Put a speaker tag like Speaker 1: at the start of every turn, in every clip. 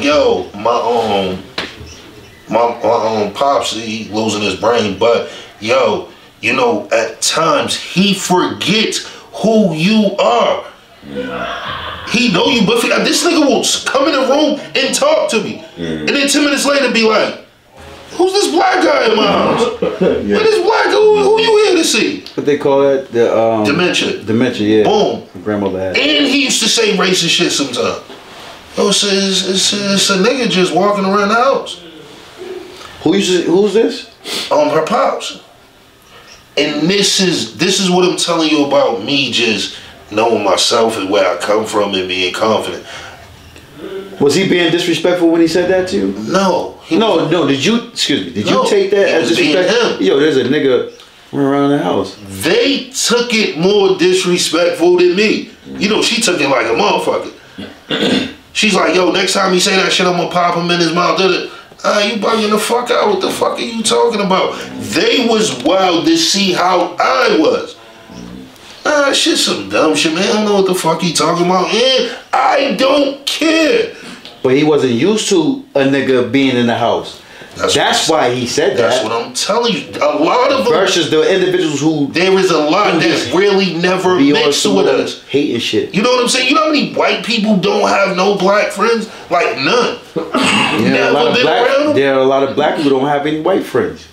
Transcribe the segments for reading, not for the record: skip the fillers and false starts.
Speaker 1: yo, my pops, he losing his brain, but yo, you know, at times he forgets who you are. He know you, but this nigga will come in the room and talk to me, and then 10 minutes later be like, "Who's this black guy in my house?
Speaker 2: Yeah.
Speaker 1: What this black guy? Who you here to see?"
Speaker 2: What they call it? The
Speaker 1: dementia.
Speaker 2: Dementia, yeah.
Speaker 1: Boom.
Speaker 2: My grandmother had.
Speaker 1: And he used to say racist shit sometimes. Oh, it's a nigga just walking around the house.
Speaker 2: Who's this?
Speaker 1: Her pops. And this is what I'm telling you about me just knowing myself and where I come from and being confident.
Speaker 2: Was he being disrespectful when he said that to you?
Speaker 1: No.
Speaker 2: No. Did you take that as disrespect? Yo, there's a nigga around the house.
Speaker 1: They took it more disrespectful than me. You know, she took it like a motherfucker. She's like, yo, next time he say that shit, I'm gonna pop him in his mouth. You bugging the fuck out. What the fuck are you talking about? They was wild to see how I was. Shit, some dumb shit, man. I don't know what the fuck he talking about. And I don't care.
Speaker 2: But he wasn't used to a nigga being in the house. That's why he said that.
Speaker 1: That's what I'm telling you. A lot of them.
Speaker 2: Versus the individuals who.
Speaker 1: There is a lot that really never mixed with us.
Speaker 2: Hating shit.
Speaker 1: You know what I'm saying? You know how many white people don't have no black friends? Like none.
Speaker 2: There are a lot of black people who don't have any white friends.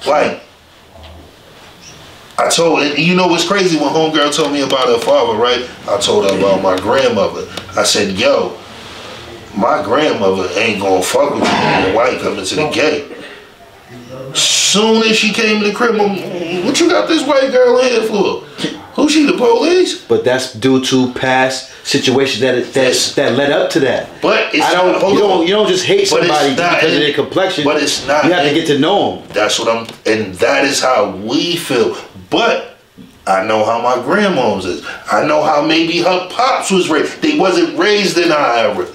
Speaker 1: Like, I told, you know what's crazy? When homegirl told me about her father, right? I told her about my grandmother. I said, yo, my grandmother ain't gonna fuck with you when white coming to the gate. Soon as she came in the crib, what you got this white girl in here for? Who she, the police?
Speaker 2: But that's due to past situations that led up to that.
Speaker 1: But it's
Speaker 2: you don't just hate somebody because of their complexion.
Speaker 1: But it's not.
Speaker 2: You have to get to know them.
Speaker 1: That's what and that is how we feel. But I know how my grandmom's is. I know how maybe her pops was raised. They wasn't raised in our era.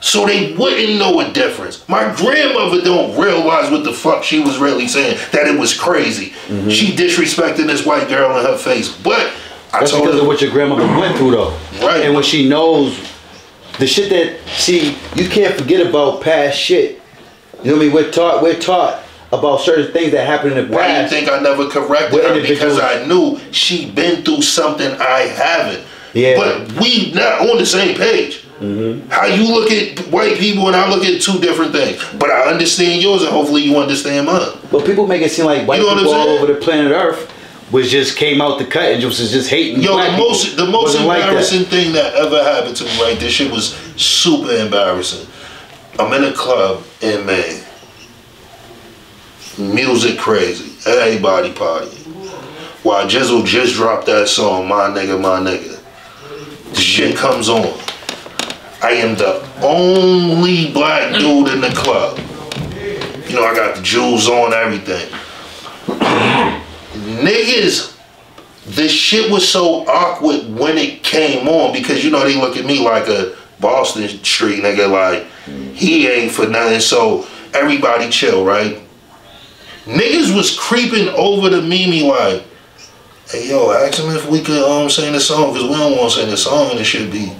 Speaker 1: So they wouldn't know a difference. My grandmother don't realize what the fuck she was really saying, that it was crazy. She disrespecting this white girl in her face. But
Speaker 2: that's because of what your grandmother went through though.
Speaker 1: Right.
Speaker 2: And when she knows the shit that, see, you can't forget about past shit. You know what I mean? We're taught about certain things that happened in the past.
Speaker 1: Why do you think I never corrected her? Because I knew she been through something I haven't.
Speaker 2: Yeah.
Speaker 1: But we not on the same page. How you look at white people and I look at two different things. But I understand yours and hopefully you understand mine.
Speaker 2: But people make it seem like white people all over the planet Earth came out the cut and was just hating.
Speaker 1: Yo,
Speaker 2: black
Speaker 1: the most embarrassing
Speaker 2: like
Speaker 1: thing that ever happened to me, right? This shit was super embarrassing. I'm in a club in Maine. Music crazy. Everybody partying. While Jizzle just dropped that song, My Nigga, My Nigga. The shit comes on. I am the only black dude in the club. You know, I got the jewels on, everything. Niggas, the shit was so awkward when it came on because, you know, they look at me like a Boston street nigga, like, he ain't for nothing, so everybody chill, right? Niggas was creeping over to Mimi like, hey, yo, ask him if we could sing the song because we don't want to sing the song and it should be.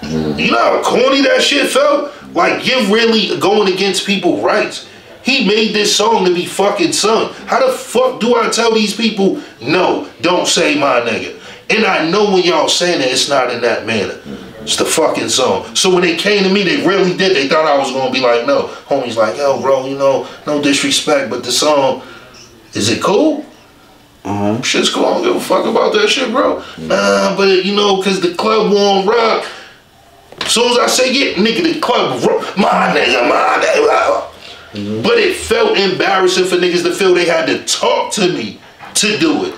Speaker 1: You know how corny that shit felt? Like, you're really going against people's rights. He made this song to be fucking sung. How the fuck do I tell these people, no, don't say my nigga? And I know when y'all saying it, it's not in that manner. It's the fucking song. So when they came to me, they really did. They thought I was going to be like, no. Homie's like, yo, bro, you know, no disrespect, but the song, is it cool? Shit's cool. I don't give a fuck about that shit, bro. Nah, but you know, because the club won't rock. As soon as I say, yeah, nigga, the club rock. My nigga, my nigga. But it felt embarrassing for niggas to feel they had to talk to me to do it.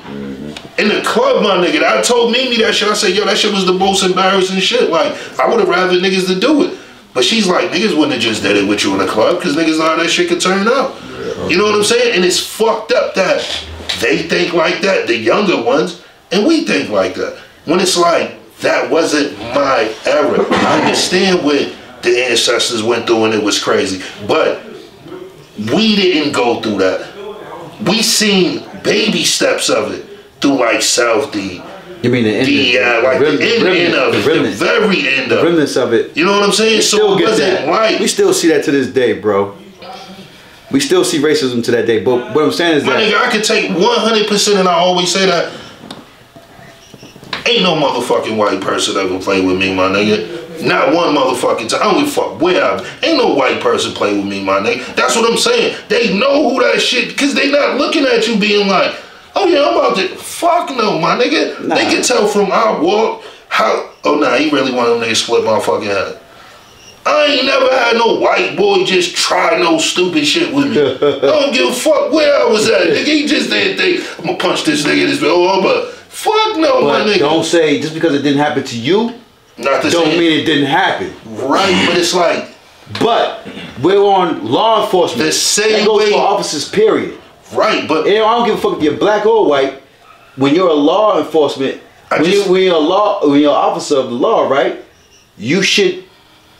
Speaker 1: In the club, my nigga, I told Mimi that shit. I said, yo, that shit was the most embarrassing shit. Like, I would have rather niggas to do it. But she's like, niggas wouldn't have just did it with you in the club because niggas know how that shit could turn out. You know what I'm saying? And it's fucked up that they think like that, the younger ones, and we think like that. When it's like, that wasn't my era. I understand what the ancestors went through and it was crazy. But we didn't go through that. We seen baby steps of it through like South D,
Speaker 2: You mean the end?
Speaker 1: The end of it, the very end of it,
Speaker 2: the remnants of it.
Speaker 1: You know what I'm saying?
Speaker 2: So it wasn't right. We still see that to this day, bro. We still see racism to that day. But what I'm saying is
Speaker 1: my nigga, I could take 100%, and I always say that. Ain't no motherfucking white person ever play with me, my nigga. Not one motherfucking time. I don't give a fuck where I am. Ain't no white person play with me, my nigga. That's what I'm saying. They know who that shit, because they not looking at you being like, oh yeah, I'm about to. Fuck no, my nigga. Nah. They can tell from our walk how. Oh nah, he really want them niggas split my fucking head. I ain't never had no white boy just try no stupid shit with me. I don't give a fuck where I was at. Nigga, he just didn't think I'm gonna punch this nigga this but fuck no,
Speaker 2: but
Speaker 1: my nigga.
Speaker 2: Don't say just because it didn't happen to you.
Speaker 1: Not the
Speaker 2: don't
Speaker 1: same.
Speaker 2: mean it didn't happen.
Speaker 1: Right, but it's like.
Speaker 2: But we're on law enforcement.
Speaker 1: The same
Speaker 2: that goes
Speaker 1: way.
Speaker 2: For officers, period.
Speaker 1: Right, but
Speaker 2: I don't give a fuck if you're black or white. When you're a law enforcement, when you're an officer of the law, right? You should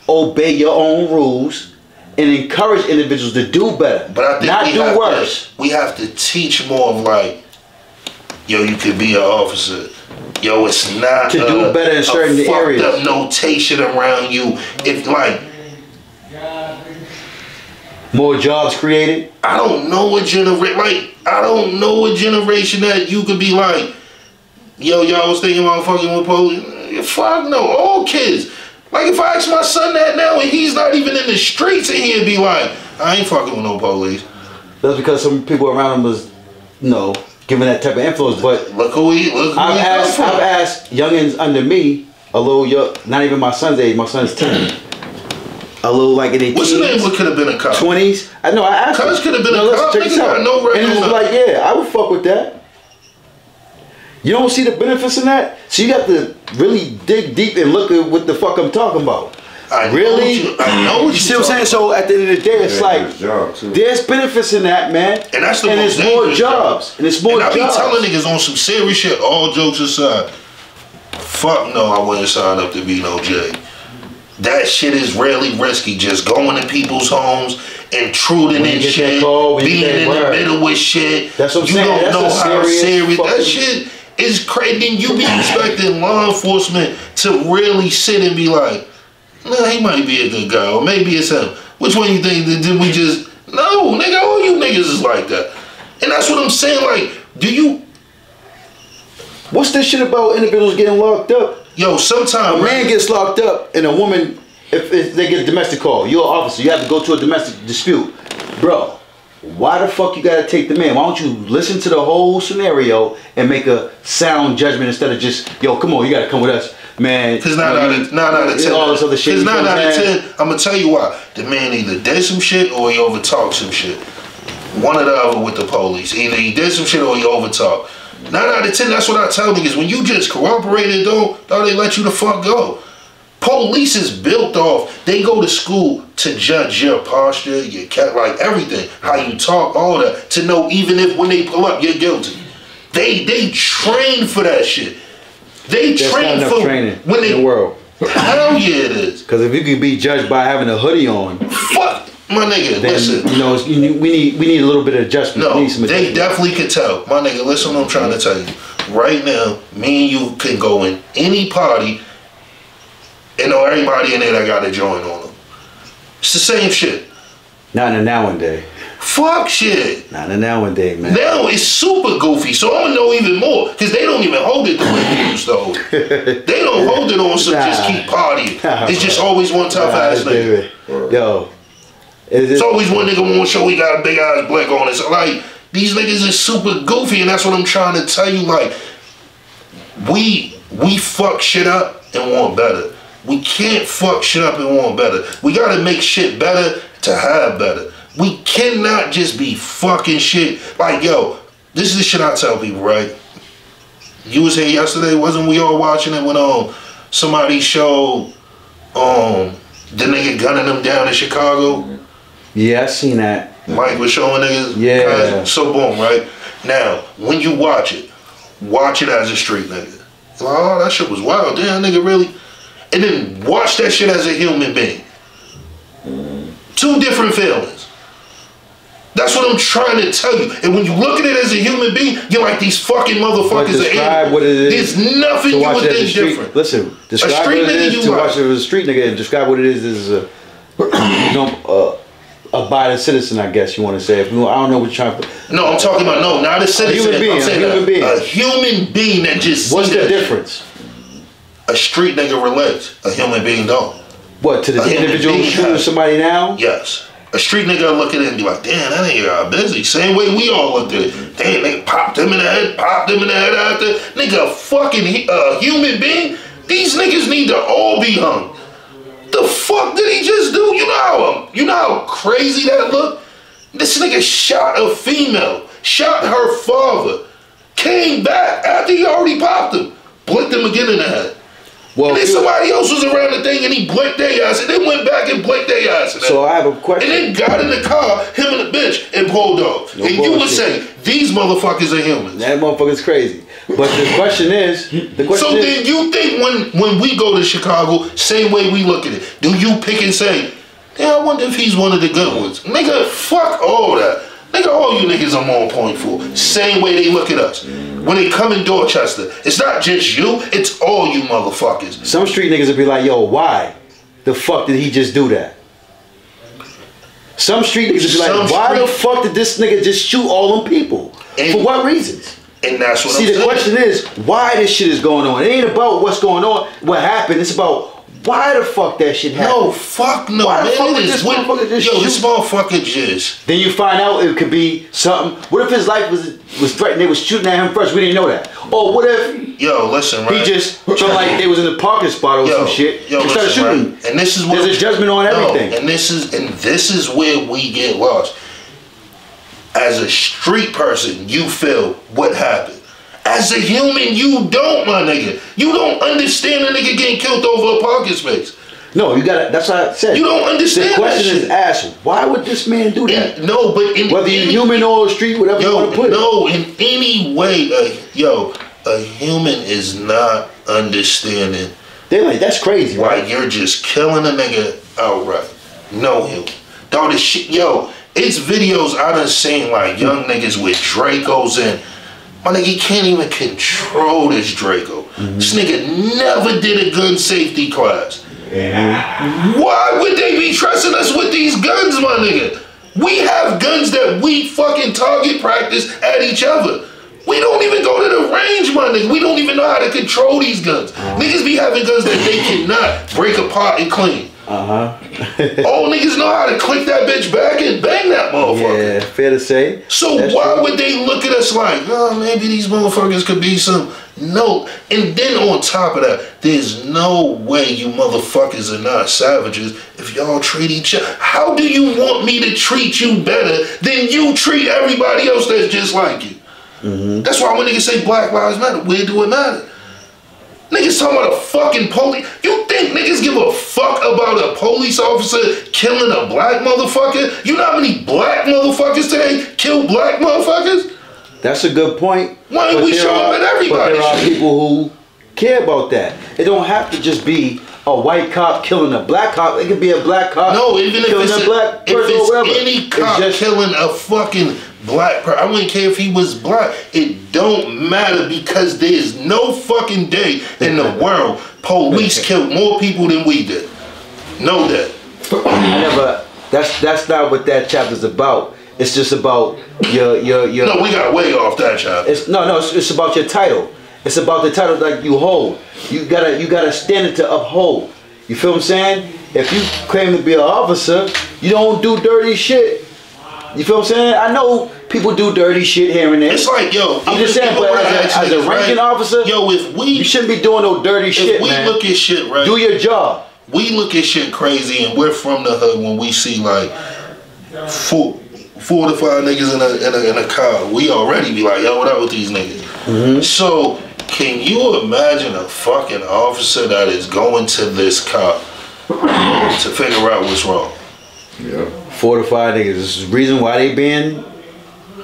Speaker 2: obey your own rules and encourage individuals to do better.
Speaker 1: But I think
Speaker 2: not do worse.
Speaker 1: We have to teach more of like, yo, you could be an officer. Yo, it's not
Speaker 2: to do better in certain areas.
Speaker 1: Fucked up notation around you. If like.
Speaker 2: More jobs created.
Speaker 1: I don't know a generation. Like I don't know a generation that you could be like, yo, y'all was thinking about fucking with police. Fuck no, all kids. Like if I ask my son that now and he's not even in the streets and he'd be like, I ain't fucking with no police.
Speaker 2: That's because some people around him was, giving that type of influence. But
Speaker 1: look who he.
Speaker 2: I've asked youngins under me, a little young, not even my son's age. My son's 10. A little like in their
Speaker 1: what's the name? What could have been a cop?
Speaker 2: 20s. I know. I asked.
Speaker 1: Cuz could have been a cop. Nigga got no record.
Speaker 2: And he was like, yeah, I would fuck with that. You don't see the benefits in that, so you have to really dig deep and look at what the fuck I'm talking about.
Speaker 1: I know what
Speaker 2: you see what I'm saying? So at the end of the day, it's like there's benefits in that, man.
Speaker 1: And that's the
Speaker 2: most more jobs. And it's more jobs.
Speaker 1: And I be telling niggas on some serious shit, all jokes aside, fuck no, I wouldn't sign up to be no J. That shit is really risky. Just going to people's homes, intruding in shit, being in the middle with shit.
Speaker 2: That's what I'm saying.
Speaker 1: You don't know how serious that shit is. Crazy. Then you be expecting law enforcement to really sit and be like, nah, he might be a good guy, or maybe it's him. Which one you think? Did we just no, nigga? All you niggas is like that, and that's what I'm saying. Like, do you?
Speaker 2: What's this shit about individuals getting locked up?
Speaker 1: Yo, sometimes
Speaker 2: a man gets locked up and a woman, if they get a domestic call, you're an officer, you have to go to a domestic dispute. Bro, why the fuck you gotta take the man? Why don't you listen to the whole scenario and make a sound judgment instead of just, yo, come on, you gotta come with us, man.
Speaker 1: Because 9 out of 10.
Speaker 2: All this other shit.
Speaker 1: Because 9 out of 10, I'm gonna tell you why. The man either did some shit or he overtalked some shit. One or the other with the police. Either he did some shit or he overtalked. 9 out of 10, that's what I tell niggas. When you just cooperated, though, they let you the fuck go. Police is built off. They go to school to judge your posture, your like everything, how you talk, all that, to know even if when they pull up, you're guilty. They train for that shit. They train for
Speaker 2: training
Speaker 1: when they
Speaker 2: in the world.
Speaker 1: Hell yeah, it is.
Speaker 2: Because if you can be judged by having a hoodie on,
Speaker 1: fuck. My nigga,
Speaker 2: then,
Speaker 1: listen.
Speaker 2: We need a little bit of adjustment.
Speaker 1: No, they definitely can tell. My nigga, listen what I'm trying to tell you. Right now, me and you can go in any party and know everybody in there that got a joint on them. It's the same shit.
Speaker 2: Not in the nowadays.
Speaker 1: Fuck shit.
Speaker 2: Not in the nowadays, man.
Speaker 1: Now it's super goofy, so I'm gonna know even more. Because they don't even hold it the way they used to hold it. They don't hold it on some just keep partying. It's just always one tough ass nigga.
Speaker 2: Yo.
Speaker 1: It's always one nigga won't show he got a big ass black on it. So like, these niggas is super goofy, and that's what I'm trying to tell you. Like, we fuck shit up and want better. We can't fuck shit up and want better. We gotta make shit better to have better. We cannot just be fucking shit. Like, yo, this is the shit I tell people, right? You was here yesterday, wasn't we all watching it when somebody showed the nigga gunning them down in Chicago?
Speaker 2: Yeah, I seen that.
Speaker 1: Mike was showing niggas.
Speaker 2: Yeah.
Speaker 1: So boom, right? Now, when you watch it as a street nigga. Like, oh, that shit was wild. Damn, nigga, really? And then watch that shit as a human being. Two different feelings. That's what I'm I'm trying to tell you. And when you look at it as a human being, you're like, these fucking motherfuckers are
Speaker 2: describe what it is.
Speaker 1: There's nothing you would think different.
Speaker 2: Listen, describe what it is to watch it as a street nigga, and describe what it is as a abiding citizen, I guess you want to say. I don't know what you're trying to.
Speaker 1: No, I'm talking about not a citizen.
Speaker 2: A
Speaker 1: human being that just.
Speaker 2: What's the difference?
Speaker 1: A street nigga relates. A human being don't.
Speaker 2: What, to the individual shooting somebody now?
Speaker 1: Yes. A street nigga look at it and be like, damn, that nigga got busy. Same way we all looked at it. Damn, nigga popped him in the head, after. Nigga, fucking human being. These niggas need to all be hung. The fuck did he just do? You know how crazy that looked? This nigga shot a female, shot her father, came back after he already popped him, blicked him again in the head. Well, and then somebody else was around the thing and he blinked their ass and then went back and blinked their ass.
Speaker 2: So I have a question.
Speaker 1: And then got in the car, him and the bitch, and pulled off. And you would say, these motherfuckers are humans.
Speaker 2: That motherfucker's crazy. But the question is,
Speaker 1: then you think when we go to Chicago, same way we look at it, do you pick and say, yeah, I wonder if he's one of the good ones? Nigga, fuck all that. Nigga, all you niggas I'm on point for. Same way they look at us. When they come in Dorchester, it's not just you, it's all you motherfuckers.
Speaker 2: Some street niggas will be like, yo, why the fuck did he just do that? Some street niggas will be like, why the fuck did this nigga just shoot all them people? For what reasons?
Speaker 1: And that's what I'm
Speaker 2: saying.
Speaker 1: See,
Speaker 2: the question is, why this shit is going on? It ain't about what's going on, what happened. It's about why the fuck that shit happened.
Speaker 1: No, fuck no.
Speaker 2: Why the fuck did this motherfucker just shoot?
Speaker 1: This motherfucker just.
Speaker 2: Then you find out it could be something. What if his life was threatened? They was shooting at him first. We didn't know that. Or what if?
Speaker 1: Yo, listen, right?
Speaker 2: He just felt like they was in the parking spot or some shit.
Speaker 1: Yo,
Speaker 2: started shooting.
Speaker 1: Right? And this is what
Speaker 2: there's a judgment on everything.
Speaker 1: And this is where we get lost. As a street person, you feel what happened. As a human, you don't, my nigga. You don't understand a nigga getting killed over a parking space.
Speaker 2: No, you got. That's what I said.
Speaker 1: You don't understand.
Speaker 2: The question is asked: why would this man do that?
Speaker 1: Whether
Speaker 2: you're human or street, whatever you want to put it.
Speaker 1: No, in any way, a human is not understanding.
Speaker 2: They're like, that's crazy, right?
Speaker 1: Like you're just killing a nigga outright. No human. Dog, this shit, it's videos I done seen like young niggas with Dracos and. My nigga, he can't even control this Draco. This nigga never did a gun safety class. Why would they be trusting us with these guns, my nigga? We have guns that we fucking target practice at each other. We don't even go to the range, my nigga. We don't even know how to control these guns. Niggas be having guns that they cannot break apart and clean. All niggas know how to click that bitch back and bang that motherfucker.
Speaker 2: Yeah, fair to say.
Speaker 1: So that's why would they look at us like, oh, maybe these motherfuckers could be some... No. And then on top of that, there's no way you motherfuckers are not savages if y'all treat each other. How do you want me to treat you better than you treat everybody else that's just like you? That's why when niggas say Black Lives Matter, where do it matter? Niggas talking about a fucking police. You think niggas give a fuck about a police officer killing a black motherfucker? You know how many black motherfuckers today kill black motherfuckers?
Speaker 2: That's a good point.
Speaker 1: Why ain't we show up at everybody?
Speaker 2: But there are people who care about that. It don't have to just be a white cop killing a black cop. It could be a black cop
Speaker 1: even if
Speaker 2: killing a black person or whatever.
Speaker 1: Any cop killing a fucking black person, I wouldn't care if he was black. It don't matter because there's no fucking day in the world police killed more people than we did. Know that.
Speaker 2: That's not what that chapter's about. It's just about your.
Speaker 1: No, we got way off that chapter.
Speaker 2: It's about your title. It's about the title that you hold. You gotta standard to uphold. You feel what I'm saying? If you claim to be an officer, you don't do dirty shit. You feel what I'm saying? I know people do dirty shit here and there.
Speaker 1: It's like,
Speaker 2: I'm just saying, but as a ranking officer, you shouldn't be doing no dirty shit, man.
Speaker 1: If we look at shit, right?
Speaker 2: Do your job.
Speaker 1: We look at shit crazy, and we're from the hood when we see like 4 to 5 niggas in a car. We already be like, yo, what up with these niggas? So, can you imagine a fucking officer that is going to this car to figure out what's wrong?
Speaker 2: Yeah. 4 to 5 niggas. This is the reason why they being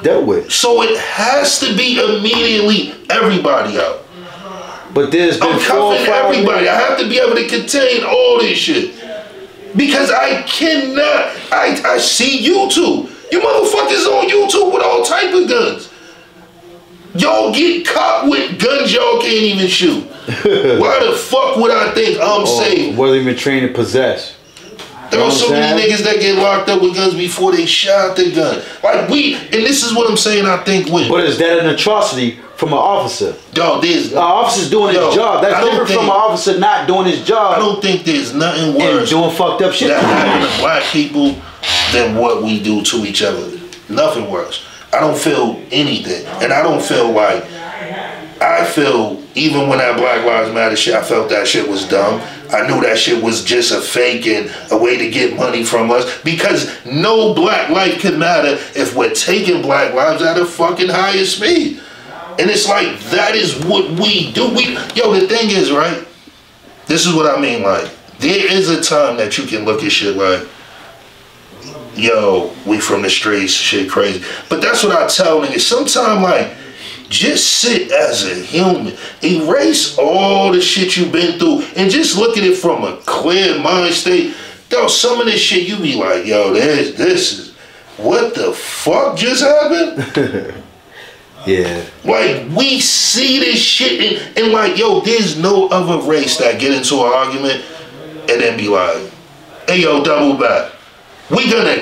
Speaker 2: dealt with.
Speaker 1: So it has to be immediately everybody out.
Speaker 2: But there's been 4 or 5
Speaker 1: everybody. I have to be able to contain all this shit. Because I cannot. I see YouTube. You motherfuckers on YouTube with all type of guns. Y'all get caught with guns y'all can't even shoot. Why the fuck would I think I'm safe?
Speaker 2: Wasn't even trained to possess.
Speaker 1: There are so many niggas that get locked up with guns before they shot their gun. Like and this is what I'm saying, I think with.
Speaker 2: But is that an atrocity from an officer?
Speaker 1: Dog, there's...
Speaker 2: An officer's doing his job. That's different from an officer not doing his job.
Speaker 1: I don't think there's nothing worse
Speaker 2: and doing fucked up shit
Speaker 1: that happen to black people than what we do to each other. Nothing worse. I don't feel anything. And I don't feel like... I feel, even when that Black Lives Matter shit, I felt that shit was dumb. I knew that shit was just a fake and a way to get money from us. Because no black life can matter if we're taking black lives at a fucking higher speed. And it's like, that is what we do. Yo, the thing is, right? This is what I mean, like, there is a time that you can look at shit like, yo, we from the streets, shit crazy. But that's what I tell niggas. Sometimes, like, just sit as a human. Erase all the shit you've been through and just look at it from a clear mind state. Yo, some of this shit you be like, yo, this is, what the fuck just happened?
Speaker 2: Yeah.
Speaker 1: Like, we see this shit and like, yo, there's no other race that get into an argument and then be like, hey, yo, double back. We gonna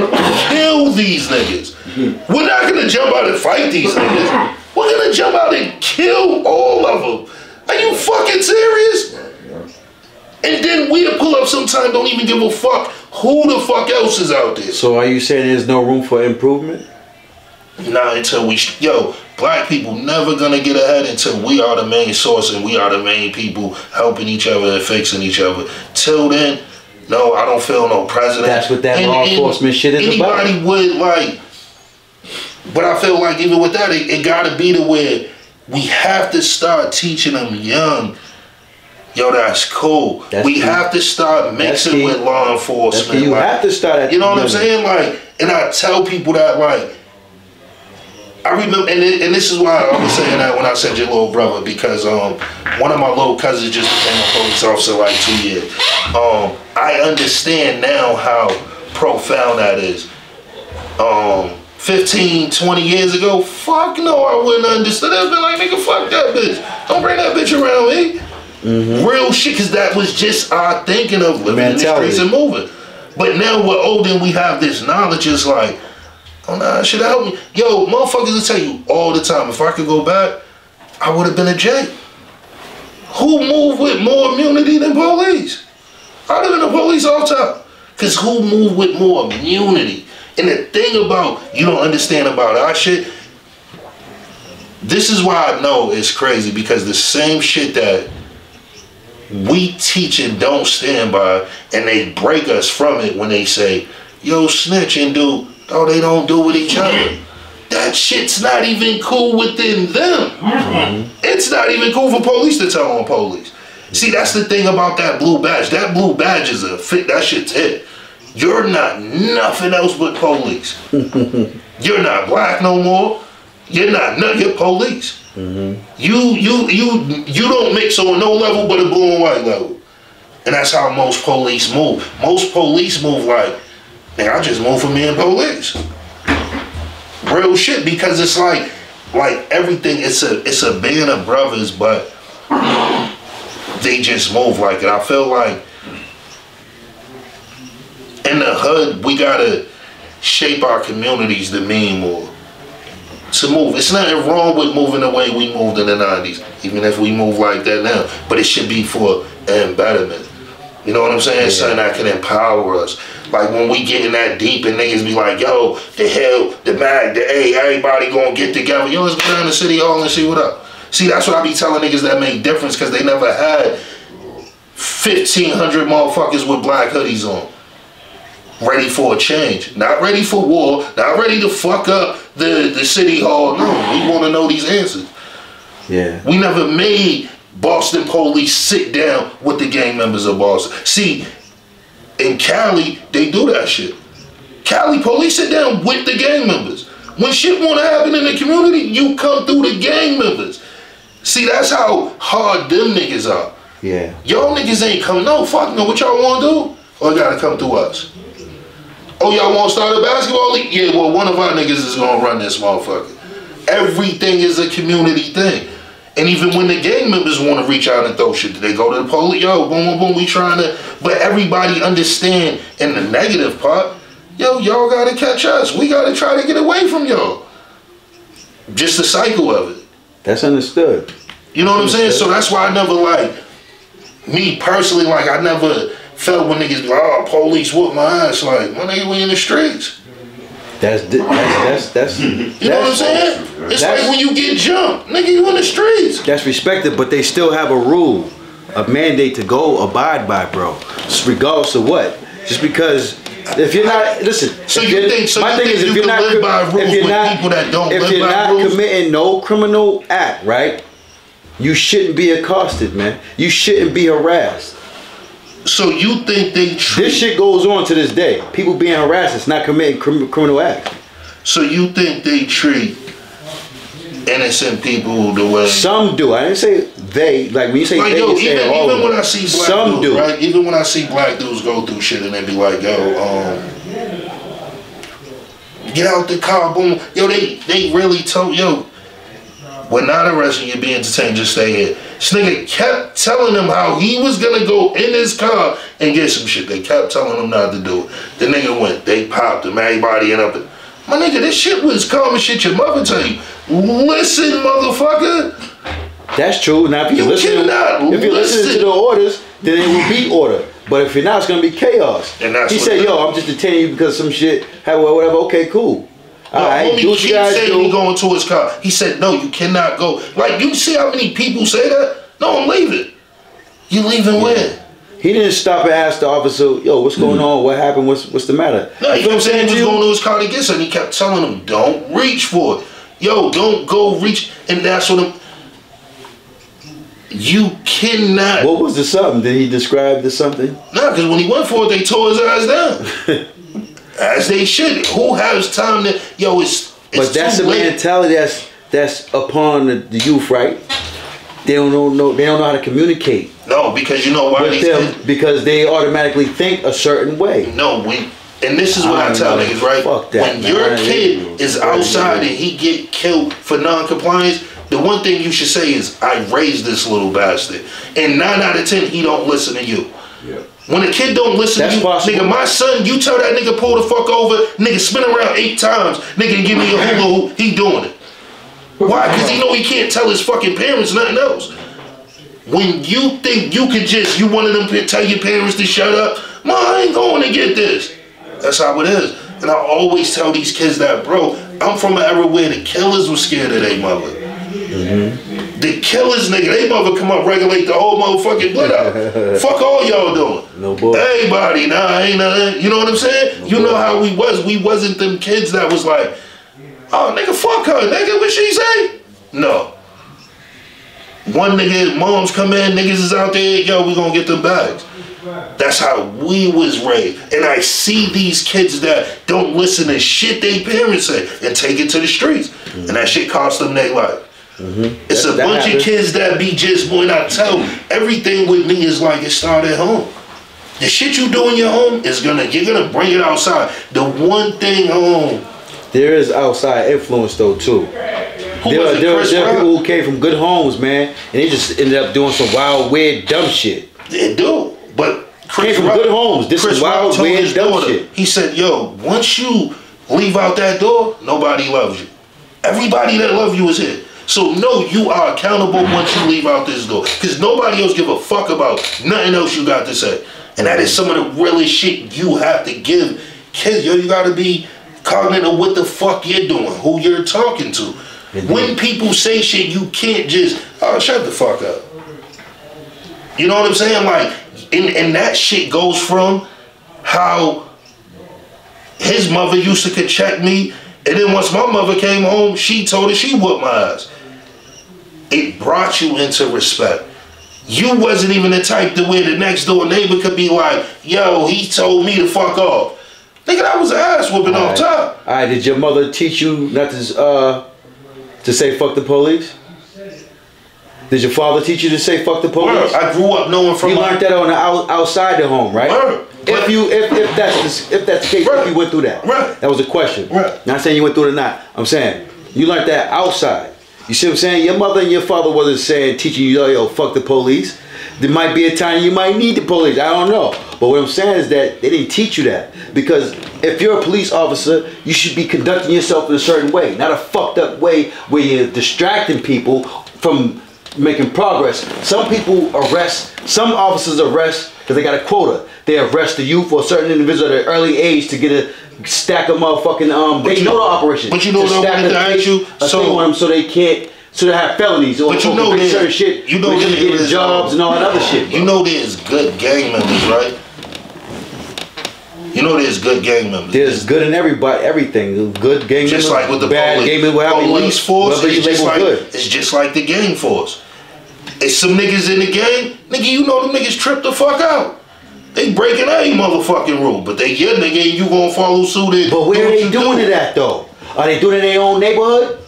Speaker 1: kill these niggas. We're not gonna jump out and fight these niggas. We're gonna jump out and kill all of them. Are you fucking serious? And then we pull up sometime, don't even give a fuck who the fuck else is out there.
Speaker 2: So are you saying there's no room for improvement?
Speaker 1: Nah, until yo, black people never gonna get ahead until we are the main source and we are the main people helping each other and fixing each other. Till then, no, I don't feel no president.
Speaker 2: That's what that law enforcement shit is about.
Speaker 1: Anybody would like, but I feel like even with that, it gotta be to where we have to start teaching them young. Yo, that's cool. We have to start mixing with law enforcement.
Speaker 2: You have to start at,
Speaker 1: you know what I'm saying? Like, and I tell people that, like, I remember, and this is why I was saying that when I said your little brother, because one of my little cousins just became a police officer like 2 years. I understand now how profound that is. 15, 20 years ago, fuck no, I wouldn't understand. I'd been like, nigga, fuck that bitch. Don't bring that bitch around me. Real shit, because that was just our thinking of living in the streets and moving. But now we're older and we have this knowledge. It's like, oh nah, should help me. Yo, motherfuckers will tell you all the time, if I could go back, I would have been a J. Who moved with more immunity than police? I'd have been a police all the time. Because who moved with more immunity? And the thing about, you don't understand about our shit, this is why I know it's crazy, because the same shit that we teach and don't stand by, and they break us from it when they say, yo, snitch and do, oh, they don't do with each other. That shit's not even cool within them. It's not even cool for police to tell on police. See, that's the thing about that blue badge. That blue badge is a fit, that shit's it. You're not nothing else but police. You're not black no more. You're not none, you're police. You don't mix on no level but a blue and white level. And that's how most police move. Most police move like, man, I just move for me and police. Real shit, because it's like everything, it's a band of brothers, but they just move like it. I feel like in the hood, we gotta shape our communities to mean more. To move. It's nothing wrong with moving the way we moved in the 90s, even if we move like that now. But it should be for an embedment. You know what I'm saying? Yeah. Something that can empower us. Like when we get in that deep and niggas be like, yo, the hell, the mag, the A, everybody gonna get together. Yo, let's go down to City Hall and see what up. See, that's what I be telling niggas that make difference, because they never had 1,500 motherfuckers with black hoodies on. Ready for a change. Not ready for war. Not ready to fuck up the City Hall. No, we want to know these answers. Yeah. We never made Boston police sit down with the gang members of Boston. See, in Cali, they do that shit. Cali police sit down with the gang members. When shit want to happen in the community, you come through the gang members. See, that's how hard them niggas are. Yeah. Y'all niggas ain't come, no, fuck no, what y'all want to do? Or gotta come through us. Oh, y'all want to start a basketball league? Yeah, well, one of our niggas is gonna run this motherfucker. Everything is a community thing. And even when the gang members want to reach out and throw shit, they go to the police, yo, boom, boom, boom, we trying to, but everybody understand in the negative part, yo, y'all gotta catch us. We gotta try to get away from y'all. Just the cycle of it.
Speaker 2: That's understood.
Speaker 1: You know what I'm saying? So that's why I never like, me personally, like I never felt when niggas be like, oh, police whoop my ass. Like, my nigga, we in the streets.
Speaker 2: That's
Speaker 1: you know what I'm saying? It's like when you get jumped, nigga, you in the streets.
Speaker 2: That's respected, but they still have a rule, a mandate to go abide by, bro. Regardless of what. Just because if you're not, listen.
Speaker 1: So you think? So my thing is, if you're not live by rules with people that don't live by rules, if you're not
Speaker 2: committing no criminal act, right? You shouldn't be accosted, man. You shouldn't be harassed.
Speaker 1: So you think they treat...
Speaker 2: This shit goes on to this day. People being harassed, it's not committing criminal acts.
Speaker 1: So you think they treat innocent people the way...
Speaker 2: Some do. I didn't say they. Like when you say
Speaker 1: like,
Speaker 2: they,
Speaker 1: yo,
Speaker 2: you say all
Speaker 1: even when I see black
Speaker 2: some
Speaker 1: dudes,
Speaker 2: do.
Speaker 1: Right? Even when I see black dudes go through shit and they be like, yo, get out the car, boom. Yo, they really told, yo, we're not arresting you, be entertained, just stay here. This nigga kept telling them how he was gonna go in his car and get some shit. They kept telling him not to do it. The nigga went, they popped him, everybody end up. My nigga, this shit was common shit your mother tell you. Listen, motherfucker.
Speaker 2: That's true. Now if you listen to the orders, then it will be order. But if you're not, it's gonna be chaos. And that's he said, yo, I'm just detaining you because some shit, whatever, okay, cool.
Speaker 1: No, homie keep saying he going to his car. He said, no, you cannot go. Like, you see how many people say that? No, I'm leaving. You leaving where?
Speaker 2: He didn't stop and ask the officer, yo, what's going on? What happened? What's the matter?
Speaker 1: No, he kept saying he was going to his car to get something. He kept telling him, don't reach for it. Yo, don't go reach. And that's what I'm... You cannot...
Speaker 2: What was the something? Did he describe the something?
Speaker 1: Nah, because when he went for it, they tore his ass down. As they should. Who has time to... Yo, it's
Speaker 2: but that's the mentality that's upon the youth, right? They don't know. They don't know how to communicate.
Speaker 1: No, because you know why?
Speaker 2: Because they automatically think a certain way.
Speaker 1: No, and this is what I tell niggas, right?
Speaker 2: Fuck that,
Speaker 1: when your kid is outside and he get killed for non-compliance, the one thing you should say is, I raised this little bastard. And 9 out of 10, he don't listen to you. Yeah. When a kid don't listen to you, nigga, my son, you tell that nigga pull the fuck over, nigga spin around 8 times, nigga, and give me a hula hoop, he doing it. Why? Because he know he can't tell his fucking parents nothing else. When you think you could just, you one of them tell your parents to shut up, Ma, I ain't going to get this. That's how it is. And I always tell these kids that, bro, I'm from an era where the killers were scared of their mother. Mm-hmm. The killers, nigga, they mother come up, regulate the whole motherfucking blood out. Fuck all y'all doing.
Speaker 2: No boy.
Speaker 1: Everybody, nah, ain't nothing. You know what I'm saying? No you know how we was. We wasn't them kids that was like, oh, nigga, fuck her, nigga, what she say? No. One nigga, moms come in, niggas is out there, yo, we gonna get them bags. That's how we was raised. And I see these kids that don't listen to shit they parents say and take it to the streets. Mm-hmm. And that shit cost them their life. Mm-hmm. It's a bunch of kids that be just, boy, I tell everything with me is like it started at home. The shit you do in your home is you're gonna bring it outside. The one thing home.
Speaker 2: There is outside influence though too. There are people who came from good homes, man, and they just ended up doing some wild, weird, dumb shit.
Speaker 1: They do, but
Speaker 2: came from good homes. This is wild, weird, dumb shit.
Speaker 1: He said, yo, once you leave out that door, nobody loves you. Everybody that loves you is here. So no, you are accountable once you leave out this door. Because nobody else give a fuck about nothing else you got to say. And that is some of the realest shit you have to give kids. Yo, you got to be cognizant of what the fuck you're doing, who you're talking to. Mm-hmm. When people say shit, you can't just, oh, shut the fuck up. You know what I'm saying? Like, and that shit goes from how his mother used to check me, and then once my mother came home, she told her she whooped my ass. It brought you into respect. You wasn't even the type to where the next door neighbor could be like, yo, he told me to fuck off. Nigga, that was an ass whooping off top.
Speaker 2: All right, did your mother teach you not to say fuck the police? Did your father teach you to say fuck the police?
Speaker 1: Word. I grew up knowing from
Speaker 2: you learned that on the outside the home, right?
Speaker 1: Word.
Speaker 2: if that's the case,
Speaker 1: Right.
Speaker 2: if you went through that,
Speaker 1: Right.
Speaker 2: that was a question.
Speaker 1: Right.
Speaker 2: Not saying you went through it or not. I'm saying you learned that outside. You see what I'm saying? Your mother and your father wasn't saying, teaching you, yo, fuck the police. There might be a time you might need the police. I don't know. But what I'm saying is that they didn't teach you that. Because if you're a police officer, you should be conducting yourself in a certain way. Not a fucked up way where you're distracting people from making progress. Some some officers arrest because they got a quota. They arrest the youth or a certain individual at an early age to get a stack of motherfucking, they know the operation.
Speaker 1: But you know what I wanted to ask you?
Speaker 2: So they can't, so they have felonies or,
Speaker 1: but you know
Speaker 2: certain shit.
Speaker 1: You know
Speaker 2: they're getting jobs and all that other shit. Bro.
Speaker 1: You know there's good gang members, right? You know there's good gang members.
Speaker 2: There's good in everything. Good gang members.
Speaker 1: Just like with the
Speaker 2: bad
Speaker 1: police force,
Speaker 2: good.
Speaker 1: It's just like the gang force. It's some niggas in the gang, nigga, you know them niggas trip the fuck out. They breaking every motherfucking rule, but they your nigga and you gonna follow suit in.
Speaker 2: But where are they doing it at though? Are they doing it in their own neighborhood?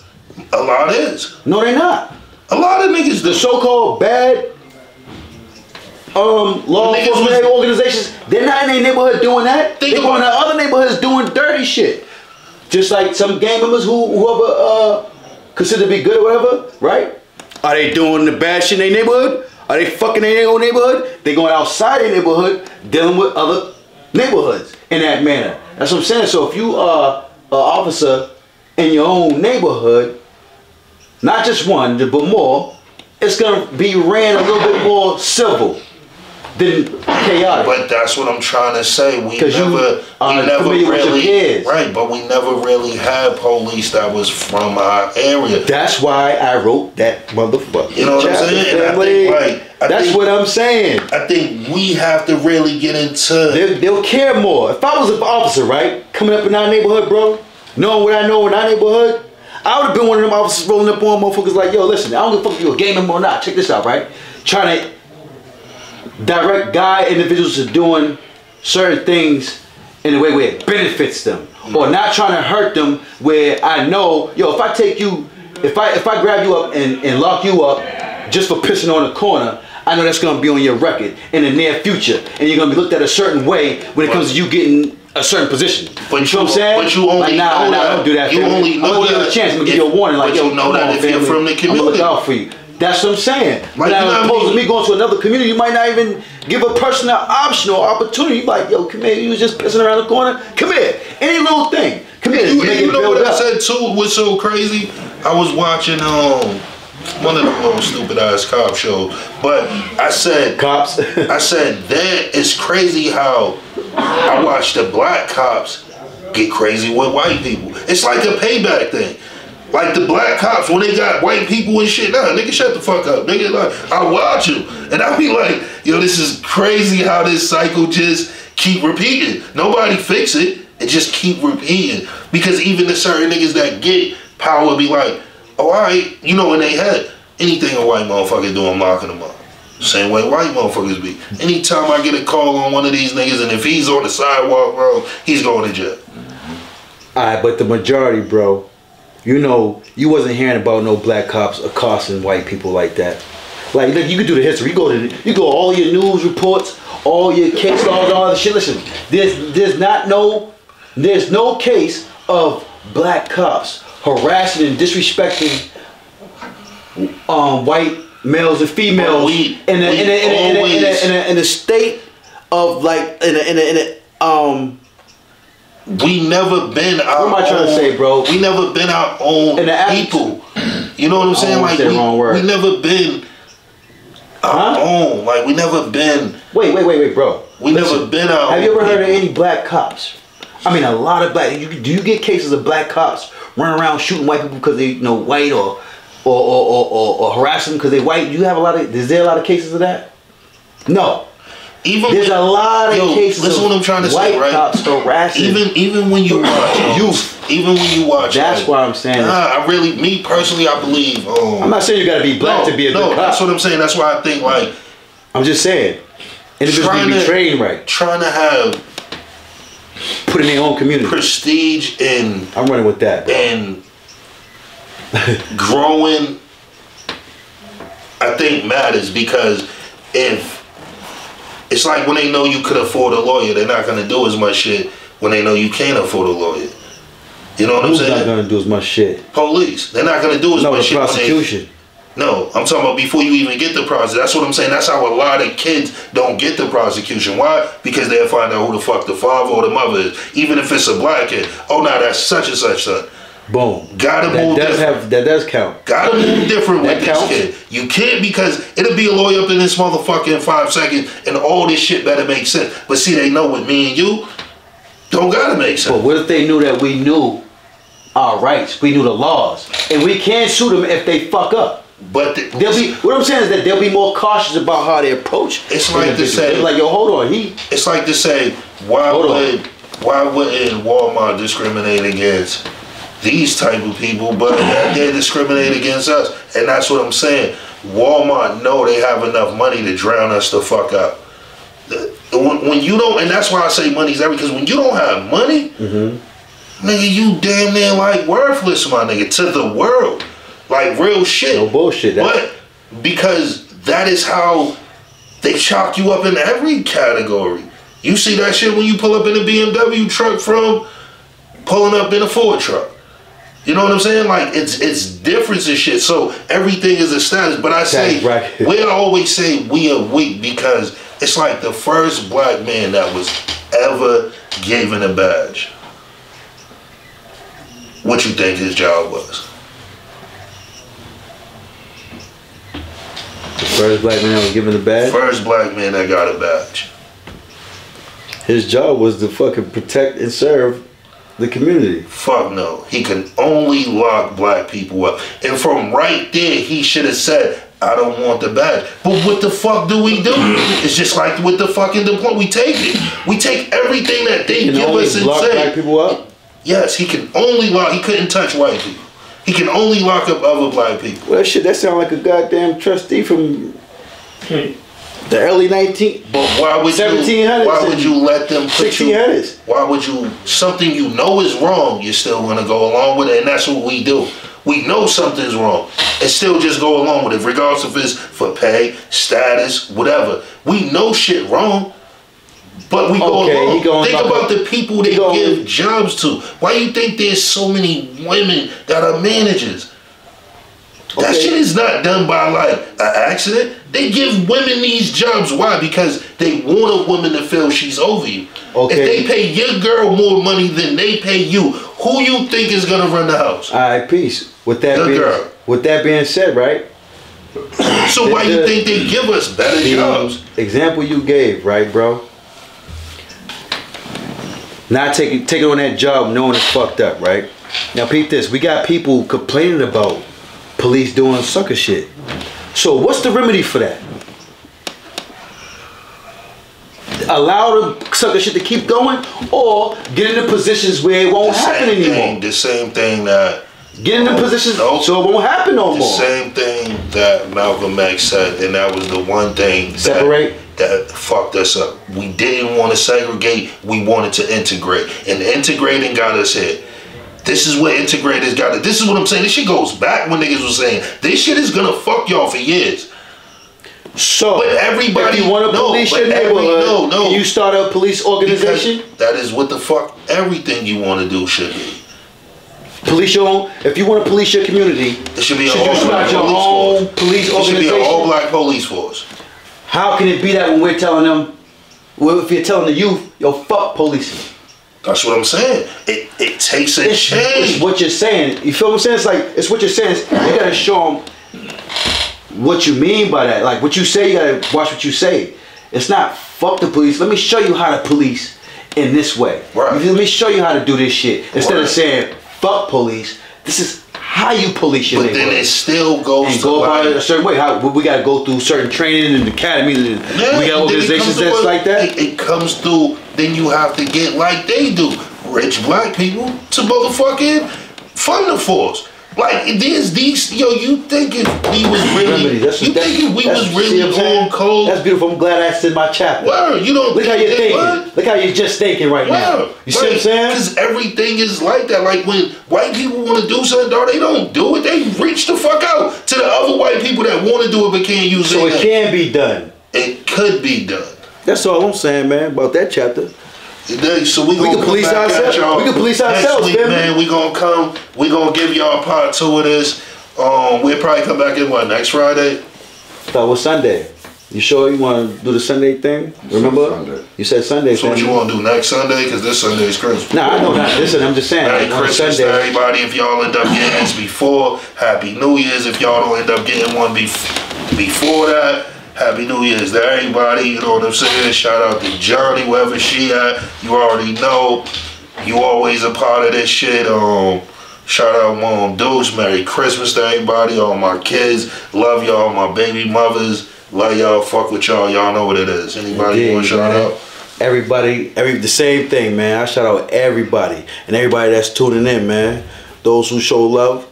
Speaker 1: A lot is.
Speaker 2: No, they're not.
Speaker 1: A lot of niggas do.
Speaker 2: The so-called bad law enforcement organizations, they're not in their neighborhood doing that. They're going to other neighborhoods doing dirty shit. Just like some gang members whoever considered to be good or whatever, right? Are they doing the bad shit in their neighborhood? Are they fucking in their own neighborhood? They going outside their neighborhood dealing with other neighborhoods in that manner. That's what I'm saying. So if you are an officer in your own neighborhood, not just one, but more, it's going to be ran a little bit more civil than chaotic.
Speaker 1: But that's what I'm trying to say. We
Speaker 2: never
Speaker 1: really, right, but we never really had police that was from our area.
Speaker 2: That's why I wrote that motherfucker.
Speaker 1: You know what I'm saying? And
Speaker 2: that's what I'm saying.
Speaker 1: I think we have to really get into...
Speaker 2: They'll care more. If I was an officer, right, coming up in our neighborhood, bro, knowing what I know in our neighborhood, I would have been one of them officers rolling up on motherfuckers like, yo, listen, I don't give a fuck if you're a gang member or not. Check this out, right? Trying to direct guide individuals to doing certain things in a way where it benefits them, or not trying to hurt them. Where I know, yo, if I take you, if I grab you up and lock you up just for pissing on the corner, I know that's gonna be on your record in the near future, and you're gonna be looked at a certain way when it comes to you getting a certain position.
Speaker 1: But
Speaker 2: you know what I'm saying?
Speaker 1: But you only know that.
Speaker 2: Don't do that.
Speaker 1: You only know
Speaker 2: I'm gonna give you a chance. I'm gonna give you a warning. Like, yo,
Speaker 1: you know that if you're from the community,
Speaker 2: I'm gonna look out for you. That's what I'm saying.
Speaker 1: Like,
Speaker 2: now, as opposed to me going to another community, you might not even give a person an option or opportunity. You like, yo, come here. You was just pissing around the corner. Come here. Any little thing. Come here.
Speaker 1: You know what I said too? What's so crazy? I was watching one of them little stupid ass cop shows, but I said
Speaker 2: cops.
Speaker 1: I said that it's crazy how I watch the black cops get crazy with white people. It's like a payback thing. Like the black cops, when they got white people and shit, nah, nigga, shut the fuck up. Nigga, like, I watch them. And I be like, yo, this is crazy how this cycle just keep repeating. Nobody fix it. It just keep repeating. Because even the certain niggas that get power be like, oh, all right, you know, in they head, anything a white motherfucker do, I'm locking them up. Same way white motherfuckers be. Anytime I get a call on one of these niggas, and if he's on the sidewalk, bro, he's going to jail.
Speaker 2: All right, but the majority, bro, you know, you wasn't hearing about no black cops accosting white people like that. Like, look, you can do the history. You go all your news reports, all your case laws, all that shit. Listen, there's no case of black cops harassing and disrespecting white males and females in a state of like
Speaker 1: we never been our
Speaker 2: what am I trying to say, bro?
Speaker 1: We never been our own people. You know what I'm saying? Like we never been our own. Like we never been.
Speaker 2: Wait, bro.
Speaker 1: We never been our own.
Speaker 2: Have you ever heard of any black cops? I mean, a lot of black. Do you get cases of black cops running around shooting white people because they white or harassing them because they white? You have a lot of. Is there a lot of cases of that? No. There's a lot of cases.
Speaker 1: Listen, what I'm trying to
Speaker 2: say,
Speaker 1: say, right?
Speaker 2: Cops harassing.
Speaker 1: Even when you watch youth, even when you watch.
Speaker 2: That's why I'm saying.
Speaker 1: I really, me personally, I believe.
Speaker 2: I'm not saying you got to be black to be a good cop.
Speaker 1: That's what I'm saying. That's why I think like.
Speaker 2: I'm just saying. Individuals need to be trained right.
Speaker 1: Trying to have.
Speaker 2: Put in their own community.
Speaker 1: Prestige in.
Speaker 2: I'm running with that. Bro.
Speaker 1: And growing, I think matters because if It's like when they know you could afford a lawyer, they're not gonna do as much shit when they know you can't afford a lawyer. You know what I'm saying?
Speaker 2: Who's not gonna do as much shit?
Speaker 1: Police. They're not gonna do as much shit.
Speaker 2: Prosecution.
Speaker 1: No, I'm talking about before you even get the prosecution. That's what I'm saying. That's how a lot of kids don't get the prosecution. Why? Because they'll find out who the fuck the father or the mother is. Even if it's a black kid. Oh, no, that's such and such son.
Speaker 2: Boom.
Speaker 1: Gotta move different.
Speaker 2: That does count.
Speaker 1: Gotta move different with
Speaker 2: counts.
Speaker 1: this kid. You can't, because it'll be a lawyer up in this motherfucker in 5 seconds and all this shit better make sense. But see, they know with me and you, don't gotta make sense.
Speaker 2: But what if they knew that we knew our rights? We knew the laws. And we can't sue them if they fuck up.
Speaker 1: But
Speaker 2: they'll be. What I'm saying is that they'll be more cautious about how they approach.
Speaker 1: It's like to say,
Speaker 2: like, yo, hold on,
Speaker 1: It's like to say, why wouldn't Walmart discriminate against these type of people, but they discriminate against us? And that's what I'm saying. Walmart know they have enough money to drown us the fuck out. When you don't, and that's why I say money's everything. Because when you don't have money, nigga, you damn near like worthless, my nigga, to the world. Like real shit.
Speaker 2: No bullshit.
Speaker 1: But because that is how they chalk you up in every category. You see that shit when you pull up in a BMW truck from pulling up in a Ford truck. You know what I'm saying? Like it's difference and shit. So everything is a status. But I say, we always say we are weak because it's like the first black man that was ever given a badge. What you think his job was?
Speaker 2: The first black man that was given a badge?
Speaker 1: First black man that got a badge.
Speaker 2: His job was to fucking protect and serve the community. Fuck
Speaker 1: no. He can only lock black people up. And from right there, he should have said, I don't want the badge. But what the fuck do we do? It's just like with the fucking deployment. We take it. We take everything that they give us and say.
Speaker 2: Black people up?
Speaker 1: Yes, he can only lock. He couldn't touch white people. He can only lock up other black people.
Speaker 2: Well, shit, that sound like a goddamn trustee from the early 19th.
Speaker 1: But why would
Speaker 2: 1700s?
Speaker 1: Why would you let them put
Speaker 2: 1600s?
Speaker 1: Why would you, something you know is wrong, you're still gonna go along with it, and that's what we do. We know something's wrong and still just go along with it, regardless if it's for pay, status, whatever. We know shit wrong. But we go along. Think about the people they give jobs to. Why you think there's so many women that are managers? That shit is not done by like an accident. They give women these jobs. Why? Because they want a woman to feel she's over you. If they pay your girl more money than they pay you, who you think is gonna run the house?
Speaker 2: All right, peace. With that being said, right?
Speaker 1: So why you think they give us better jobs?
Speaker 2: Example you gave, right, bro? Not taking on that job knowing it's fucked up, right? Now peep this. We got people complaining about police doing sucker shit. So what's the remedy for that? Allow the sucker shit to keep going, or get into positions where it won't happen anymore?
Speaker 1: The same thing that...
Speaker 2: Get into positions so it won't happen no more.
Speaker 1: The same thing that Malcolm X said, and that was the one thing that fucked us up. We didn't want to segregate, we wanted to integrate. And integrating got us here. This is what integrators got it. This is what I'm saying. This shit goes back when niggas was saying, this shit is gonna fuck y'all for years.
Speaker 2: So,
Speaker 1: but everybody,
Speaker 2: if you want to police your neighborhood, can you start a police organization?
Speaker 1: Because that is what the fuck everything you want to do should be.
Speaker 2: Police your own. If you want to police your community,
Speaker 1: it should be an all-black
Speaker 2: police organization.
Speaker 1: It should be an all-black police force.
Speaker 2: How can it be that when we're telling them, well, if you're telling the youth, yo, fuck policing?
Speaker 1: That's what I'm saying. It takes a change.
Speaker 2: It's what you're saying. You feel what I'm saying? It's like, it's what you're saying. You gotta show them what you mean by that. Like what you say, you gotta watch what you say. It's not fuck the police. Let me show you how to police in this way.
Speaker 1: Right.
Speaker 2: Let me show you how to do this shit. Instead of saying fuck police, this is how you police your neighborhood.
Speaker 1: But then it still goes
Speaker 2: and go about it a certain way. How we gotta go through certain training in the academy. We got organizations that's like that.
Speaker 1: It comes through. Then you have to get like they do, rich black people to motherfucking fund the force. Like there's these, yo, you thinking we was really, on cold?
Speaker 2: That's beautiful. I'm glad I said my chapter.
Speaker 1: Word, you don't
Speaker 2: look how you're thinking. Look how you're just thinking right now. You see what I'm saying?
Speaker 1: Because everything is like that. Like when white people want to do something, dog, they don't do it. They reach the fuck out to the other white people that want to do it but can't use it.
Speaker 2: So it can be done.
Speaker 1: It could be done.
Speaker 2: That's all I'm saying, man, about that chapter.
Speaker 1: So we can police
Speaker 2: ourselves. We can police ourselves,
Speaker 1: next week, man. We gonna come. We gonna give y'all part 2 of this. We'll probably come back in next Friday.
Speaker 2: Thought it was Sunday. You sure you want to do the Sunday thing? Remember?
Speaker 3: Sunday.
Speaker 2: You said Sunday.
Speaker 1: So what you want to do next Sunday? Because this Sunday is Christmas.
Speaker 2: Nah, I know not. Listen, I'm just saying.
Speaker 1: Merry Christmas to everybody. If y'all end up getting this before, Happy New Year's. If y'all don't end up getting one before that, Happy New Year's to everybody. You know what I'm saying? Shout out to Johnny, wherever she at. You already know. You always a part of this shit. Shout out Mom Deuce. Merry Christmas to everybody. All my kids. Love y'all. My baby mothers. Love y'all. Fuck with y'all. Y'all know what it is. Anybody want to shout out?
Speaker 2: Everybody, the same thing, man. I shout out everybody and everybody that's tuning in, man. Those who show love,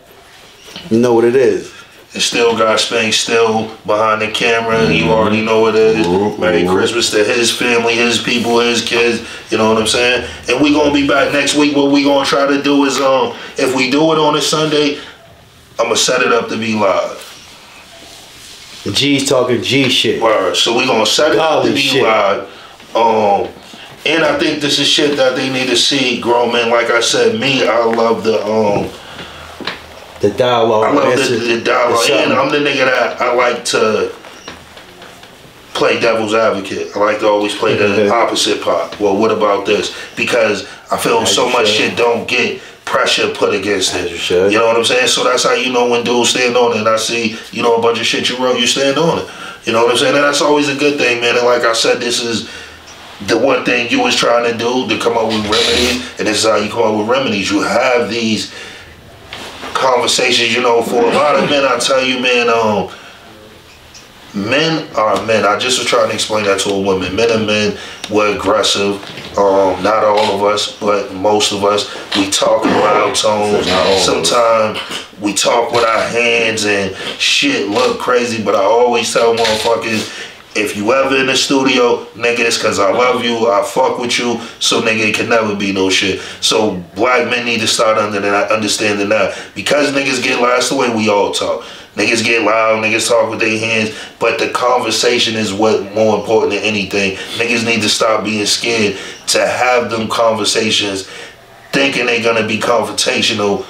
Speaker 2: you know what it is.
Speaker 1: And still got Spank still behind the camera. You already know what it is. Merry Christmas to his family, his people, his kids. You know what I'm saying? And we gonna be back next week. What we gonna try to do is, if we do it on a Sunday, I'm gonna set it up to be live.
Speaker 2: G's talking G shit.
Speaker 1: Word. So we gonna set it up to be live. And I think this is shit that they need to see. Grown men, like I said, I love the
Speaker 2: dialogue.
Speaker 1: I love the dialogue. And I'm the nigga that I like to play devil's advocate. I like to always play the opposite part. Well, what about this? Because I feel so much shit don't get pressure put against it. You know what I'm saying? So that's how you know when dudes stand on it. And I see, a bunch of shit you wrote, you stand on it. You know what I'm saying? And that's always a good thing, man. And like I said, this is the one thing you was trying to do, to come up with remedies. And this is how you come up with remedies. You have these conversations, for a lot of men, I tell you, man, men are men. I just was trying to explain that to a woman. Men and men, we're aggressive. Not all of us, but most of us. We talk in loud tones. Sometimes we talk with our hands and shit look crazy, but I always tell motherfuckers, if you ever in the studio, nigga, it's cause I love you, I fuck with you, so nigga, it can never be no shit. So black men need to start understanding that. Because niggas get lost away, we all talk. Niggas get loud, niggas talk with their hands, but the conversation is what more important than anything. Niggas need to stop being scared to have them conversations thinking they're gonna be confrontational.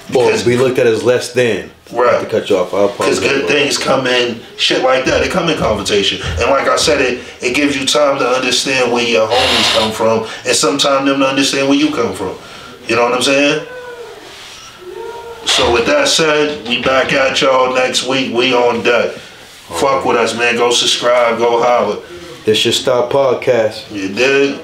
Speaker 2: Because we looked at it as less than.
Speaker 1: Right.
Speaker 2: To cut you off.
Speaker 1: Because good things come in, shit like that. They come in conversation. And like I said, it gives you time to understand where your homies come from, and sometimes them to understand where you come from. You know what I'm saying? So with that said, we back at y'all next week. We on deck. Fuck with us, man. Go subscribe. Go holler.
Speaker 2: This your Stop Podcast.
Speaker 1: You did?